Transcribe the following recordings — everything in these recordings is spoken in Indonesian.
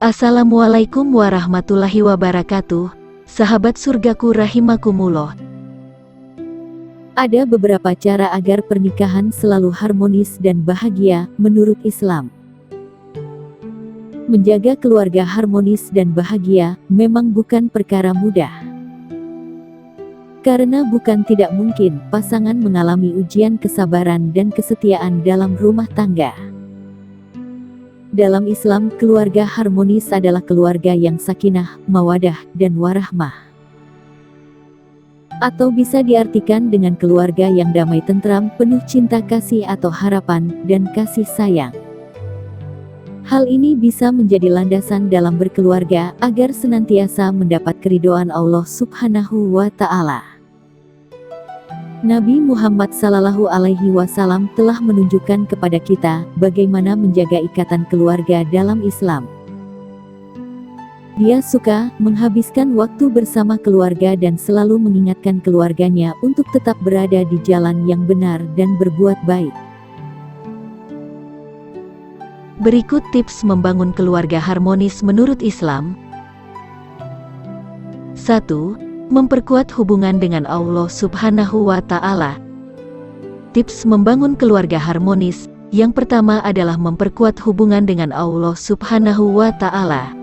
Assalamualaikum warahmatullahi wabarakatuh, sahabat surgaku rahimakumullah. Ada beberapa cara agar pernikahan selalu harmonis dan bahagia menurut Islam. Menjaga keluarga harmonis dan bahagia memang bukan perkara mudah. Karena bukan tidak mungkin pasangan mengalami ujian kesabaran dan kesetiaan dalam rumah tangga. Dalam Islam, keluarga harmonis adalah keluarga yang sakinah, mawadah, dan warahmah. Atau bisa diartikan dengan keluarga yang damai tentram, penuh cinta kasih atau harapan, dan kasih sayang. Hal ini bisa menjadi landasan dalam berkeluarga agar senantiasa mendapat keridhaan Allah Subhanahu wa Ta'ala. Nabi Muhammad SAW telah menunjukkan kepada kita bagaimana menjaga ikatan keluarga dalam Islam. Dia suka menghabiskan waktu bersama keluarga dan selalu mengingatkan keluarganya untuk tetap berada di jalan yang benar dan berbuat baik. Berikut tips membangun keluarga harmonis menurut Islam. 1. Memperkuat hubungan dengan Allah Subhanahu wa Ta'ala. Tips membangun keluarga harmonis, yang pertama adalah memperkuat hubungan dengan Allah Subhanahu wa Ta'ala.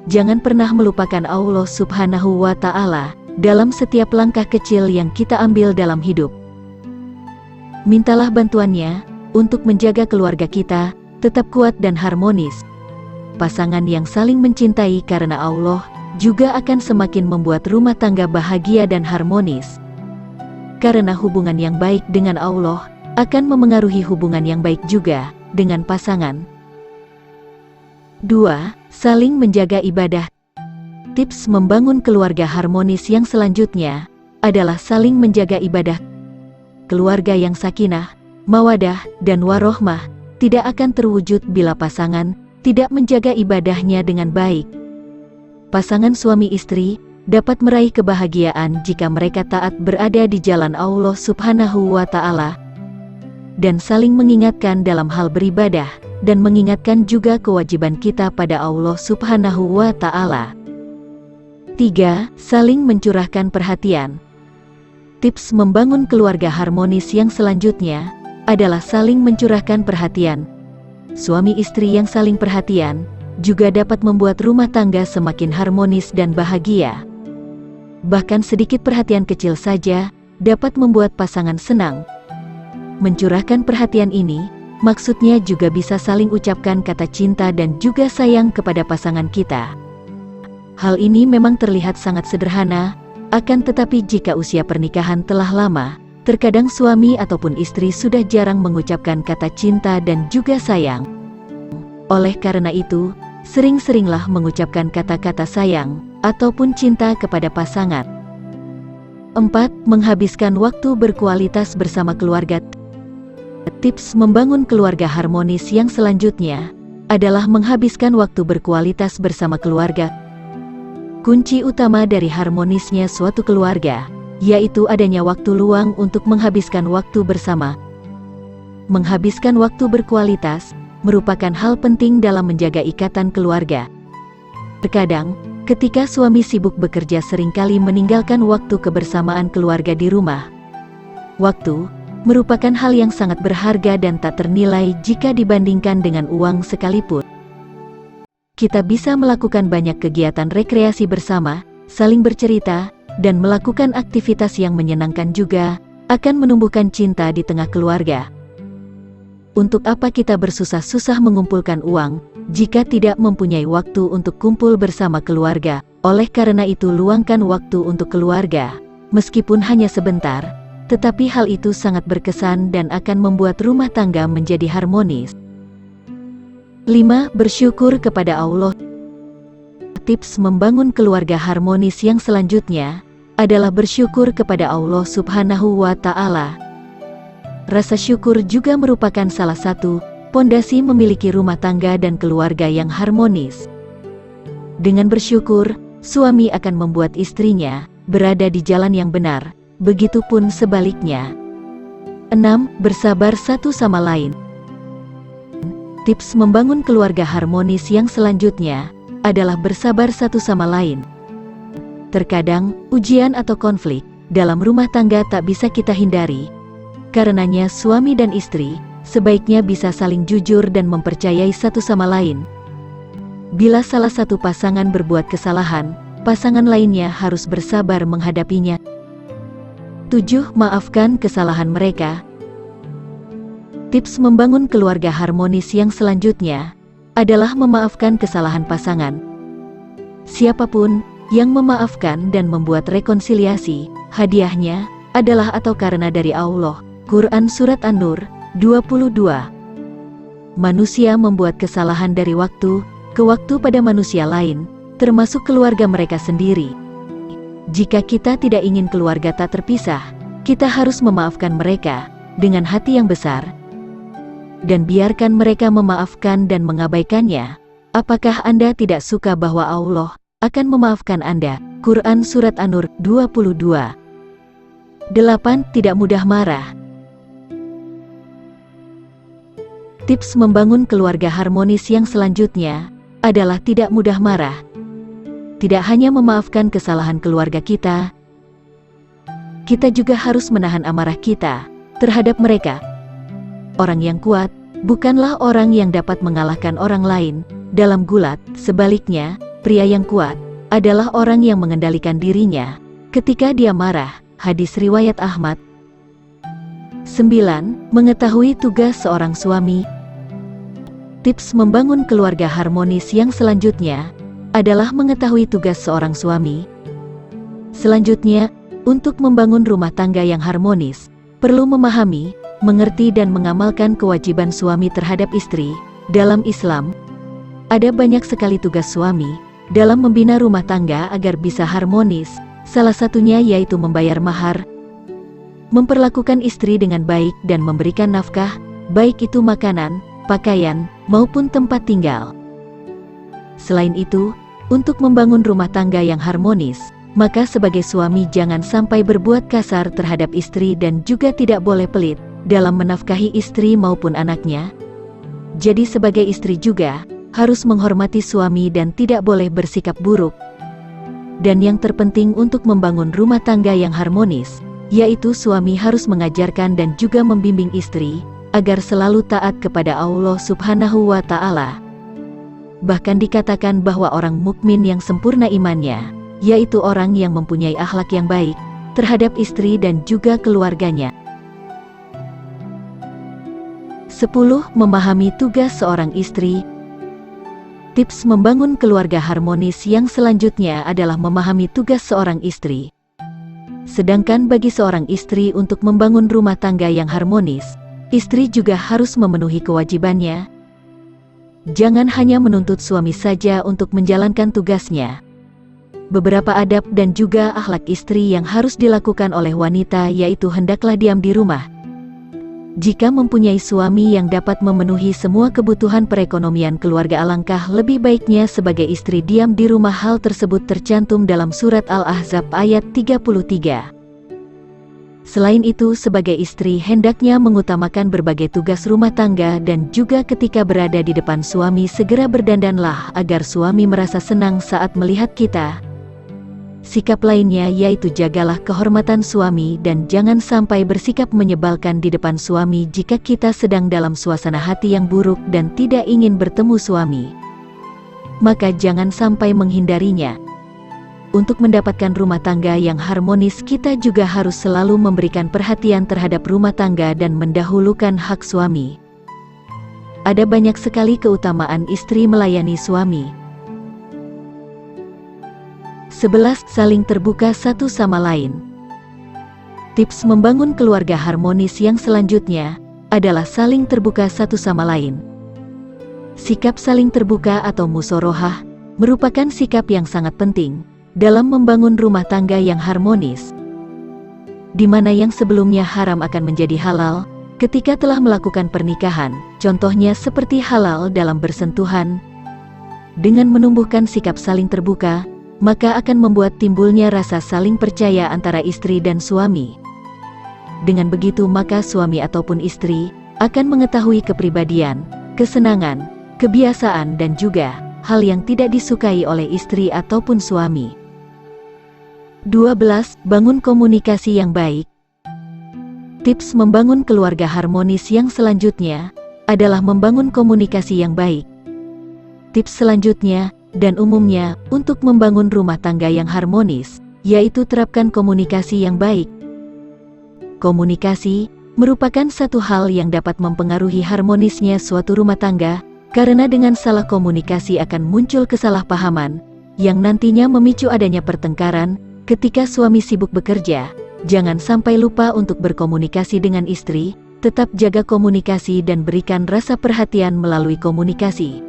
Jangan pernah melupakan Allah Subhanahu wa Ta'ala dalam setiap langkah kecil yang kita ambil dalam hidup. Mintalah bantuannya untuk menjaga keluarga kita tetap kuat dan harmonis. Pasangan yang saling mencintai karena Allah juga akan semakin membuat rumah tangga bahagia dan harmonis. Karena hubungan yang baik dengan Allah akan memengaruhi hubungan yang baik juga dengan pasangan. 2. Saling menjaga ibadah. Tips membangun keluarga harmonis yang selanjutnya adalah saling menjaga ibadah. Keluarga yang sakinah, mawadah, dan warohmah tidak akan terwujud bila pasangan tidak menjaga ibadahnya dengan baik. Pasangan suami istri dapat meraih kebahagiaan jika mereka taat berada di jalan Allah Subhanahu wa Ta'ala dan saling mengingatkan dalam hal beribadah dan mengingatkan juga kewajiban kita pada Allah Subhanahu wa Ta'ala. 3. Saling mencurahkan perhatian. Tips membangun keluarga harmonis yang selanjutnya adalah saling mencurahkan perhatian. Suami istri yang saling perhatian juga dapat membuat rumah tangga semakin harmonis dan bahagia. Bahkan sedikit perhatian kecil saja dapat membuat pasangan senang. Mencurahkan perhatian ini, maksudnya juga bisa saling ucapkan kata cinta dan juga sayang kepada pasangan kita. Hal ini memang terlihat sangat sederhana, akan tetapi jika usia pernikahan telah lama, terkadang suami ataupun istri sudah jarang mengucapkan kata cinta dan juga sayang. Oleh karena itu, sering-seringlah mengucapkan kata-kata sayang ataupun cinta kepada pasangan. 4. Menghabiskan waktu berkualitas bersama keluarga. Tips membangun keluarga harmonis yang selanjutnya adalah menghabiskan waktu berkualitas bersama keluarga. Kunci utama dari harmonisnya suatu keluarga yaitu adanya waktu luang untuk menghabiskan waktu bersama. Menghabiskan waktu berkualitas merupakan hal penting dalam menjaga ikatan keluarga. Terkadang, ketika suami sibuk bekerja seringkali meninggalkan waktu kebersamaan keluarga di rumah. Waktu merupakan hal yang sangat berharga dan tak ternilai jika dibandingkan dengan uang sekalipun. Kita bisa melakukan banyak kegiatan rekreasi bersama, saling bercerita, dan melakukan aktivitas yang menyenangkan juga, akan menumbuhkan cinta di tengah keluarga. Untuk apa kita bersusah-susah mengumpulkan uang, jika tidak mempunyai waktu untuk kumpul bersama keluarga? Oleh karena itu luangkan waktu untuk keluarga, meskipun hanya sebentar, tetapi hal itu sangat berkesan dan akan membuat rumah tangga menjadi harmonis. 5. Bersyukur kepada Allah. Tips membangun keluarga harmonis yang selanjutnya adalah bersyukur kepada Allah Subhanahu wa Ta'ala. Rasa syukur juga merupakan salah satu pondasi memiliki rumah tangga dan keluarga yang harmonis. Dengan bersyukur, suami akan membuat istrinya berada di jalan yang benar, begitupun sebaliknya. 6. Bersabar satu sama lain. Tips membangun keluarga harmonis yang selanjutnya adalah bersabar satu sama lain. Terkadang, ujian atau konflik dalam rumah tangga tak bisa kita hindari. Karenanya suami dan istri sebaiknya bisa saling jujur dan mempercayai satu sama lain. Bila salah satu pasangan berbuat kesalahan, pasangan lainnya harus bersabar menghadapinya. 7. Maafkan kesalahan mereka. Tips membangun keluarga harmonis yang selanjutnya adalah memaafkan kesalahan pasangan. Siapapun yang memaafkan dan membuat rekonsiliasi, hadiahnya adalah atau karena dari Allah. Quran Surat An-Nur 22. Manusia membuat kesalahan dari waktu ke waktu pada manusia lain, termasuk keluarga mereka sendiri. Jika kita tidak ingin keluarga tak terpisah, kita harus memaafkan mereka dengan hati yang besar dan biarkan mereka memaafkan dan mengabaikannya. Apakah Anda tidak suka bahwa Allah akan memaafkan Anda? Quran Surat An-Nur 22. 8. Tidak mudah marah. Tips membangun keluarga harmonis yang selanjutnya adalah tidak mudah marah. Tidak hanya memaafkan kesalahan keluarga kita juga harus menahan amarah kita terhadap mereka. Orang yang kuat bukanlah orang yang dapat mengalahkan orang lain dalam gulat. Sebaliknya, pria yang kuat adalah orang yang mengendalikan dirinya ketika dia marah. Hadis riwayat Ahmad. 9. Mengetahui tugas seorang suami. Tips membangun keluarga harmonis yang selanjutnya adalah mengetahui tugas seorang suami. Selanjutnya, untuk membangun rumah tangga yang harmonis, perlu memahami, mengerti dan mengamalkan kewajiban suami terhadap istri. Dalam Islam, ada banyak sekali tugas suami dalam membina rumah tangga agar bisa harmonis. Salah satunya yaitu membayar mahar, memperlakukan istri dengan baik dan memberikan nafkah, baik itu makanan, pakaian, maupun tempat tinggal. Selain itu, untuk membangun rumah tangga yang harmonis, maka sebagai suami jangan sampai berbuat kasar terhadap istri dan juga tidak boleh pelit dalam menafkahi istri maupun anaknya. Jadi sebagai istri juga harus menghormati suami dan tidak boleh bersikap buruk. Dan yang terpenting untuk membangun rumah tangga yang harmonis, yaitu suami harus mengajarkan dan juga membimbing istri agar selalu taat kepada Allah Subhanahu wa Ta'ala. Bahkan dikatakan bahwa orang mukmin yang sempurna imannya, yaitu orang yang mempunyai akhlak yang baik terhadap istri dan juga keluarganya. 10. Memahami tugas seorang istri. Tips membangun keluarga harmonis yang selanjutnya adalah memahami tugas seorang istri. Sedangkan bagi seorang istri untuk membangun rumah tangga yang harmonis, istri juga harus memenuhi kewajibannya. Jangan hanya menuntut suami saja untuk menjalankan tugasnya. Beberapa adab dan juga akhlak istri yang harus dilakukan oleh wanita yaitu hendaklah diam di rumah. Jika mempunyai suami yang dapat memenuhi semua kebutuhan perekonomian keluarga, alangkah lebih baiknya sebagai istri diam di rumah. Hal tersebut tercantum dalam surat Al-Ahzab ayat 33. Selain itu, sebagai istri hendaknya mengutamakan berbagai tugas rumah tangga dan juga ketika berada di depan suami segera berdandanlah agar suami merasa senang saat melihat kita. Sikap lainnya yaitu jagalah kehormatan suami dan jangan sampai bersikap menyebalkan di depan suami jika kita sedang dalam suasana hati yang buruk dan tidak ingin bertemu suami. Maka jangan sampai menghindarinya. Untuk mendapatkan rumah tangga yang harmonis, kita juga harus selalu memberikan perhatian terhadap rumah tangga dan mendahulukan hak suami. Ada banyak sekali keutamaan istri melayani suami. 11. Saling terbuka satu sama lain. Tips membangun keluarga harmonis yang selanjutnya adalah saling terbuka satu sama lain. Sikap saling terbuka atau musorohah merupakan sikap yang sangat penting dalam membangun rumah tangga yang harmonis, di mana yang sebelumnya haram akan menjadi halal ketika telah melakukan pernikahan. Contohnya seperti halal dalam bersentuhan. Dengan menumbuhkan sikap saling terbuka, maka akan membuat timbulnya rasa saling percaya antara istri dan suami. Dengan begitu maka suami ataupun istri akan mengetahui kepribadian, kesenangan, kebiasaan dan juga hal yang tidak disukai oleh istri ataupun suami. 12. Bangun komunikasi yang baik. Tips membangun keluarga harmonis yang selanjutnya adalah membangun komunikasi yang baik. Tips selanjutnya, dan umumnya, untuk membangun rumah tangga yang harmonis, yaitu terapkan komunikasi yang baik. Komunikasi merupakan satu hal yang dapat mempengaruhi harmonisnya suatu rumah tangga, karena dengan salah komunikasi akan muncul kesalahpahaman, yang nantinya memicu adanya pertengkaran. Ketika suami sibuk bekerja, jangan sampai lupa untuk berkomunikasi dengan istri, tetap jaga komunikasi dan berikan rasa perhatian melalui komunikasi.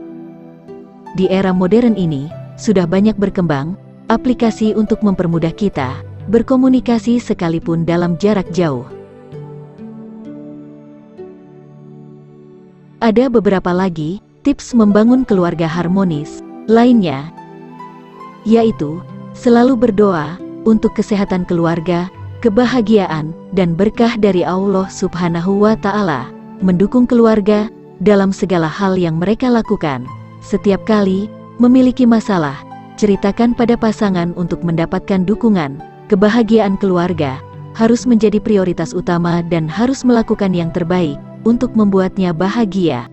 Di era modern ini, sudah banyak berkembang aplikasi untuk mempermudah kita berkomunikasi sekalipun dalam jarak jauh. Ada beberapa lagi tips membangun keluarga harmonis lainnya, yaitu selalu berdoa untuk kesehatan keluarga, kebahagiaan, dan berkah dari Allah Subhanahu wa Ta'ala, mendukung keluarga dalam segala hal yang mereka lakukan. Setiap kali memiliki masalah, ceritakan pada pasangan untuk mendapatkan dukungan. Kebahagiaan keluarga harus menjadi prioritas utama dan harus melakukan yang terbaik untuk membuatnya bahagia.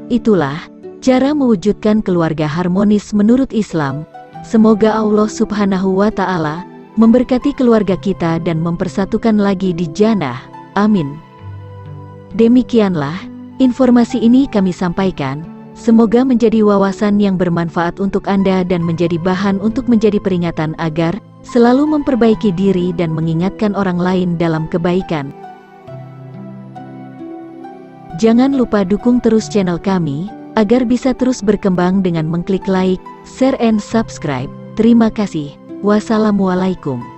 Itulah cara mewujudkan keluarga harmonis menurut Islam. Semoga Allah Subhanahu wa Ta'ala memberkati keluarga kita dan mempersatukan lagi di jannah. Amin. Demikianlah informasi ini kami sampaikan. Semoga menjadi wawasan yang bermanfaat untuk Anda dan menjadi bahan untuk menjadi peringatan agar selalu memperbaiki diri dan mengingatkan orang lain dalam kebaikan. Jangan lupa dukung terus channel kami agar bisa terus berkembang dengan mengklik like, share and subscribe. Terima kasih. Wassalamualaikum.